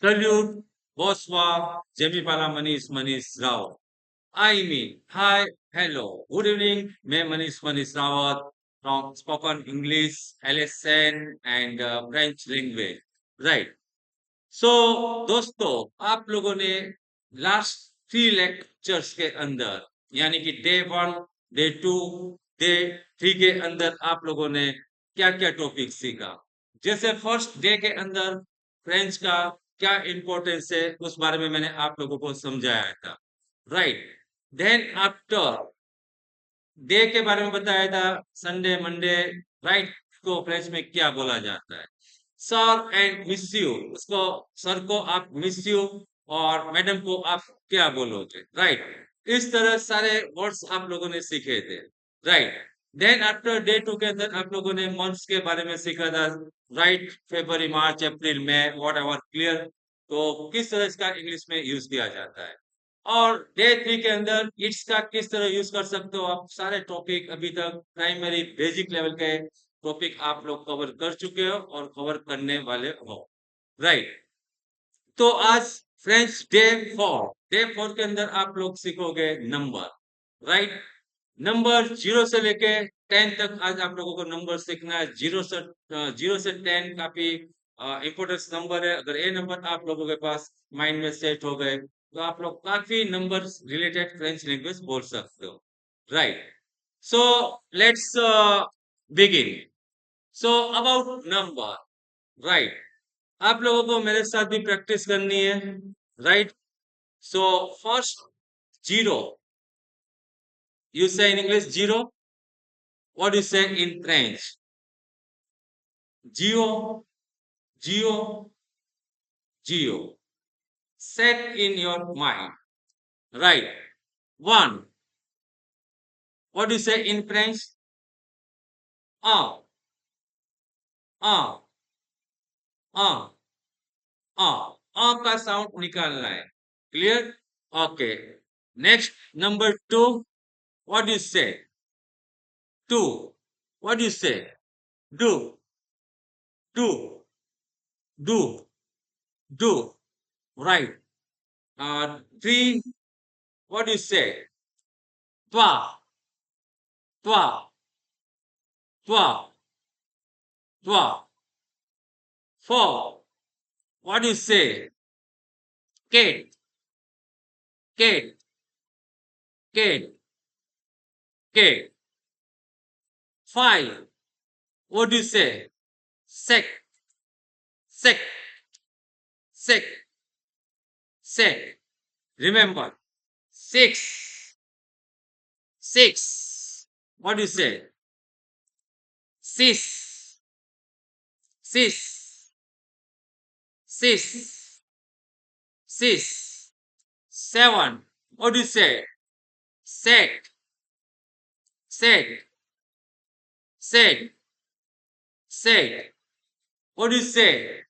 Salute, Boswa, Jemipala Manish Rao. I mean, hi, hello, good evening. मैं Manish Rawat from spoken English, LSN and French language. Right. So दोस्तों आप लोगों ने last 3 lectures के अंदर यानी कि डे 1, डे 2, डे 3 के अंदर आप लोगों ने क्या क्या टॉपिक सीखा। जैसे फर्स्ट डे के अंदर फ्रेंच का क्या इंपॉर्टेंस है उस बारे में मैंने आप लोगों को समझाया था। राइट। देन आफ्टर डे के बारे में बताया था, संडे मंडे। राइट। को फ्रेंच में क्या बोला जाता है, सर एंड मिस यू। उसको सर को आप मिस यू और मैडम को आप क्या बोलोगे। राइट। इस तरह सारे वर्ड्स आप लोगों ने सीखे थे। राइट। देन आफ्टर डे 2 के अंदर आप लोगों ने मंथ्स के बारे में सीखा था। Right. February March April May whatever, clear. तो किस तरह इसका इंग्लिश में यूज किया जाता है और डे 3 के अंदर इट्स का किस तरह यूज कर सकते हो आप। सारे टॉपिक अभी तक प्राइमरी बेसिक लेवल के टॉपिक आप लोग कवर कर चुके हो और कवर करने वाले हो। राइट। तो आज फ्रेंच डे 4 के अंदर आप लोग सीखोगे नंबर। राइट। नंबर 0 से लेके 10 तक आज आप लोगों को नंबर सीखना है। 0 से 10 काफी इंपॉर्टेंट नंबर है। अगर ये नंबर आप लोगों के पास माइंड में सेट हो गए तो आप लोग काफी नंबर रिलेटेड फ्रेंच लैंग्वेज बोल सकते हो। Right. So let's begin. So about number. Right. आप लोगों को मेरे साथ भी प्रैक्टिस करनी है। Right. So first, zero. You say in English zero. What do you say in French? Geo, geo, geo. Set in your mind. Right. One. What do you say in French? Ah, ah, ah, ah का sound निकालना है। Clear? Okay. Next, number 2। What do you say? Two. What do you say? Do, do, do, do. Right. 3. What do you say? Toi, toi, toi, toi. 4. What do you say? Kate, Kate, Kate, Kate. 5. What do you say? Sec, sec, sec, sec. Remember. 6, 6. What do you say? Sis, sis, sis, sis. 7. What do you say? Set, set, set, set. What do you say?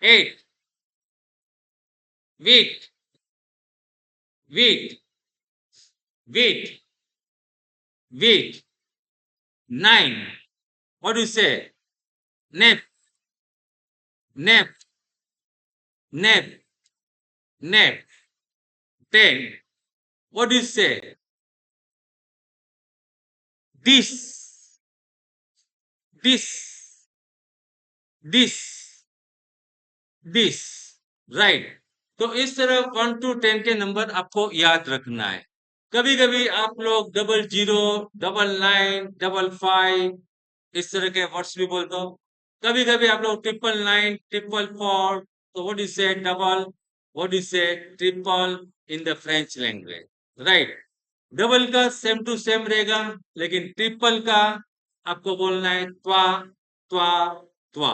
8. Wheat, wheat, wheat, wheat. 9. What do you say? Nap, nap, nap, nap. 10. What do you say? This, this, this, this. Right. तो इस तरह 1 to 10 के number आपको याद रखना है। कभी कभी आप लोग 00, 99, 55 इस तरह के वर्ड्स भी बोलते हो। कभी कभी आप लोग 999, 444। तो what is say double, what is से triple in the French language. Right. Double का सेम टू सेम रहेगा, लेकिन ट्रिपल का आपको बोलना है त्वा, त्वा, त्वा।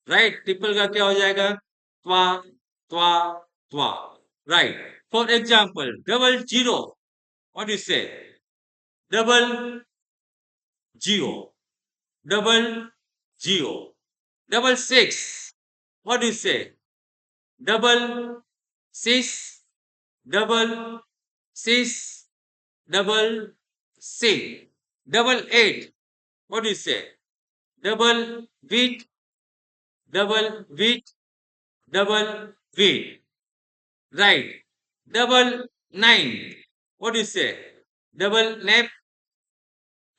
राइट। ट्रिपल का क्या हो जाएगा? त्वा, त्वा, त्वा। Right. For example 00, what is say double zero, double zero. 66, what do you say? Double six, double six, double six. 88, what do you say? Double beat, double beat, double wait, right. Double nine. What do you say? Double nap,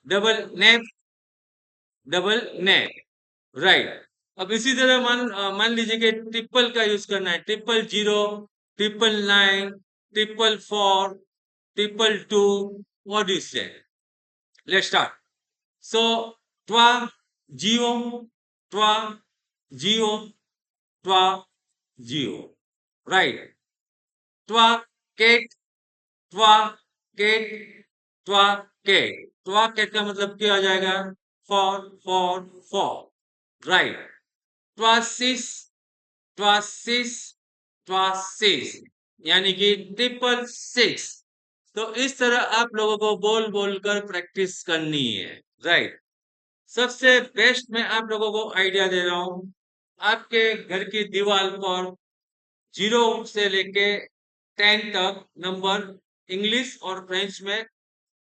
double nap, double nap. Right. अब इसी तरह मान लीजिए कि triple का use करना है, 000, 999, 444, 222, what you say? Let's start. So ट्वा जियो, ट्वा जियो, ट्वा जियो, राइट। ट्वा केट, ट्वा केट, ट्वा केट। ट्वा केट का मतलब क्या आ जाएगा? Four four four, right. ट्वासिस, ट्वासिस, ट्वासिस, यानी कि 666। तो इस तरह आप लोगों को बोल बोलकर प्रैक्टिस करनी है, राइट। सबसे बेस्ट मैं आप लोगों को आइडिया दे रहा हूं, आपके घर की दीवार पर 0 से लेके 10 तक नंबर इंग्लिश और फ्रेंच में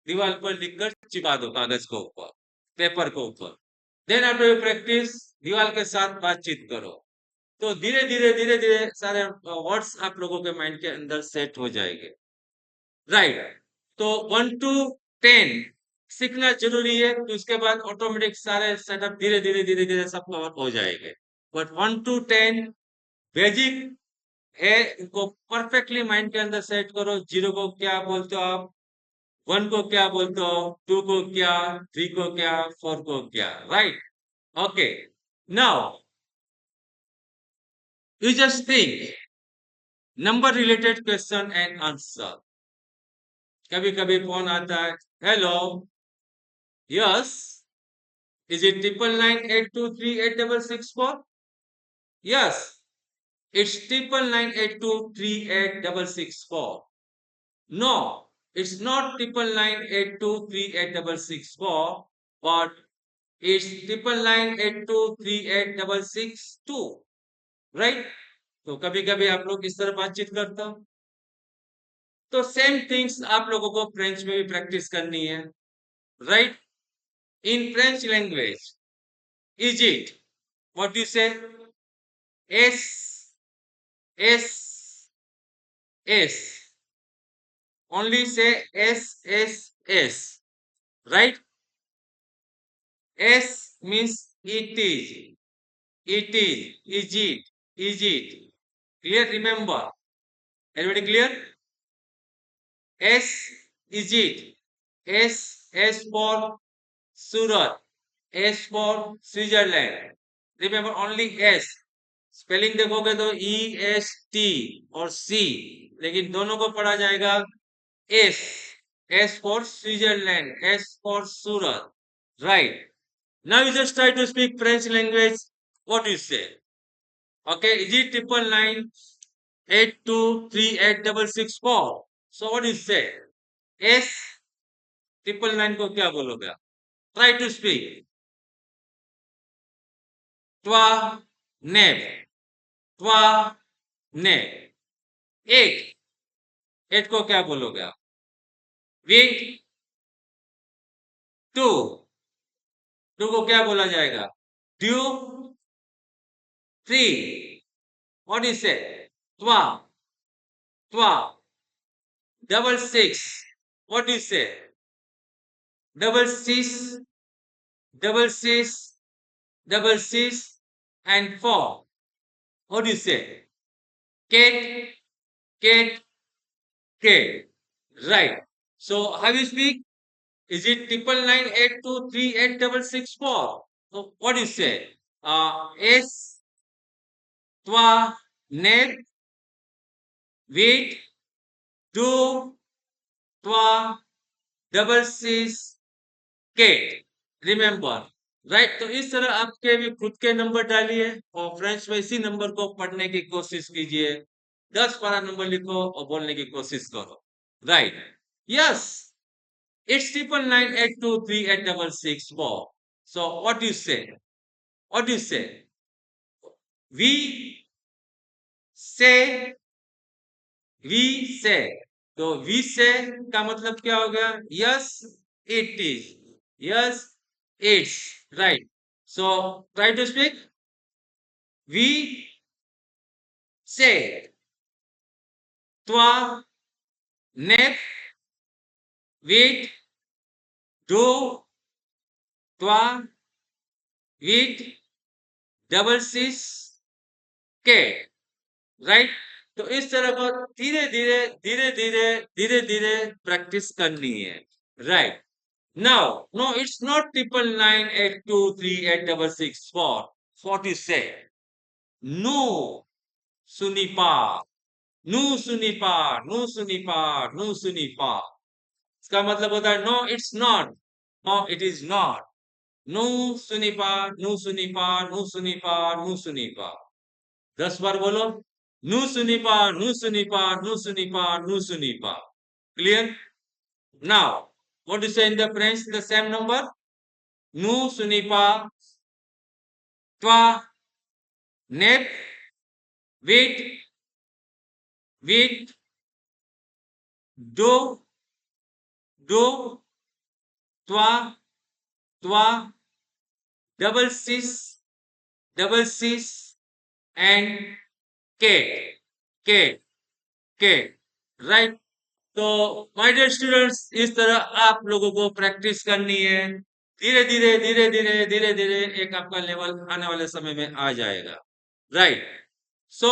दीवार पर लिखकर चिपका दो, कागज को ऊपर, पेपर को ऊपर। देन आफ्टर यू प्रैक्टिस, दीवार के साथ बातचीत करो, तो धीरे धीरे धीरे धीरे सारे वर्ड्स आप लोगों के माइंड के अंदर सेट हो जाएंगे, राइट। तो 1 to 10 सीखना जरूरी है, तो इसके बाद ऑटोमेटिक सारे सेटअप धीरे धीरे धीरे धीरे सब कवर हो जाएंगे। बट 1 to 10 बेसिक है, इनको परफेक्टली माइंड के अंदर सेट करो। 0 को क्या बोलते हो आप, 1 को क्या बोलते हो, 2 को क्या, 3 को क्या, 4 को क्या, right. Okay, now you just think number related question and answer। कभी कभी फोन आता है, hello, yes, is it 999823866 yes, it's 999823866। No, it's not 999823866, but it's 999823866 right. तो कभी कभी आप लोग इस तरह बातचीत करते हो, तो सेम थिंग्स आप लोगों को फ्रेंच में भी प्रैक्टिस करनी है, right. In French language, is it, what you से? S, S, S, only say S, S, S, right. S means it is, it is it, clear? Remember, everybody clear? S is it, S, S for Surat, S for Switzerland, remember only S। Spelling देखोगे तो EST और C, लेकिन दोनों को पढ़ा जाएगा S। S for Switzerland, S for Surat, right। Now you just try to speak French language, what you say? Okay, is it 999823866 so what you say? S 999 को क्या बोलोगे आप? Try to speak. ट्वा नेप, ट्वा नेप। एट, एट को क्या बोलोगे आप? वेट। टू, टू को क्या बोला जाएगा? ड्यू। थ्री, व्हाट इज से? ट्वा, ट्वा। Double six, what is say? Double six, double six, double six, and four. What do you say? Cat, cat, cat. Right. So how you speak? Is it 999823866? So what do you say? S, twa, nep, wait, two, twa, double six, cat। Remember, right. तो इस तरह आपके भी खुद के number डालिए और French में इसी नंबर को पढ़ने की कोशिश कीजिए। 10-12 नंबर लिखो और बोलने की कोशिश करो, right. Yes, it's 999823866 so what you say? What you say? We say, we say. तो वी से का मतलब क्या हो गया? Yes it is, yes it's, right. So try to speak. We say, twa, nep, wheat, do, twa, wheat, double six, के, right. तो इस तरह को धीरे धीरे धीरे धीरे धीरे धीरे प्रैक्टिस करनी है, right. Now no, it's not 9982386664 47 no, सुनीपा, नु सुनीपा, नु सुनीपा, नु सुनीपा। इसका मतलब होता है no it's not, no it is not, नु सुनीपा, नु सुनीपा, नु सुनीपा, नु सुनीपा। 10 बार बोलो, नु सुनीपा, नु सुनीपा, नु सुनीपा, नु सुनीपा। Clear? Now what do you say in the French, the same number? Nu sunipa, twa, nep, wheat, wheat, do, do, twa, twa, double six, and cat, cat, cat, right? तो माय डियर स्टूडेंट्स, इस तरह आप लोगों को practice करनी है। धीरे धीरे धीरे धीरे धीरे धीरे एक आपका लेवल आने वाले समय में आ जाएगा, राइट। सो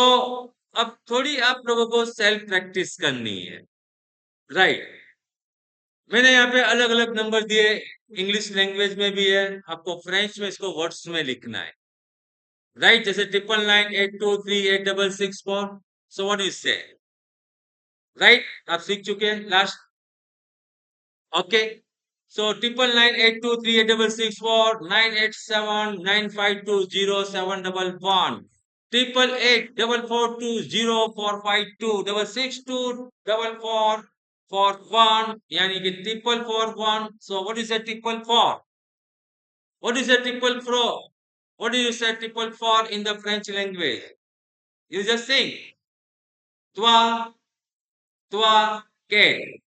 अब थोड़ी आप लोगों को सेल्फ प्रैक्टिस करनी है, राइट। मैंने यहाँ पे अलग अलग नंबर दिए, इंग्लिश लैंग्वेज में भी है, आपको फ्रेंच में इसको वर्ड्स में लिखना है, राइट। जैसे 9998238664, सो व्हाट इज से, राइट। आप सीख चुके हैं लास्ट, ओके। सो 99823866498795207111 8844204526624441, यानी कि 4441। So what is a triple four? What is a triple four? What do you say triple four in the French language? You just sing. Toi, toi, के,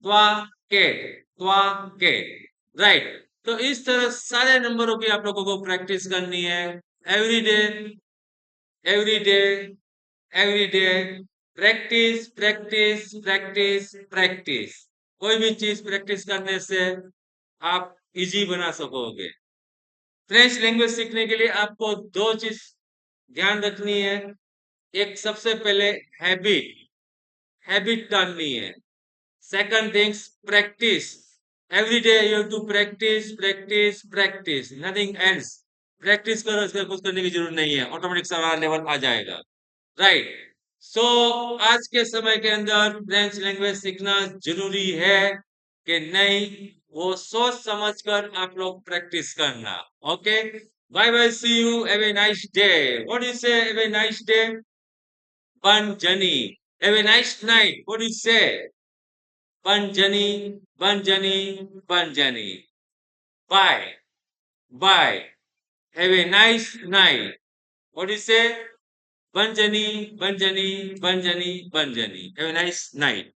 toi, के, toi, के, right. तो इस तरह सारे नंबरों की आप लोगों को प्रैक्टिस करनी है, every day, every day, every day, practice practice practice practice. कोई भी चीज प्रैक्टिस करने से आप इजी बना सकोगे। फ्रेंच लैंग्वेज सीखने के लिए आपको दो चीज ध्यान रखनी है। एक, सबसे पहले हैबिट, हैबिट डालनी है। Second things, practice. Every day you have to practice, practice, practice. Nothing else. Practice करो, इसका कुछ करने की जरूरत नहीं है, ऑटोमेटिक सारा लेवल आ जाएगा, राइट। सो आज के समय के अंदर फ्रेंच लैंग्वेज सीखना जरूरी है कि नहीं, वो सोच समझ कर आप लोग प्रैक्टिस करना, okay. Bye bye, see you, have a nice day. What do you say, have a nice day? Banjani. Have a nice night. What do you say? Banjani, Banjani, Banjani. Bye, bye. Have a nice night. What do you say? Banjani, Banjani, Banjani, Banjani. Have a nice night.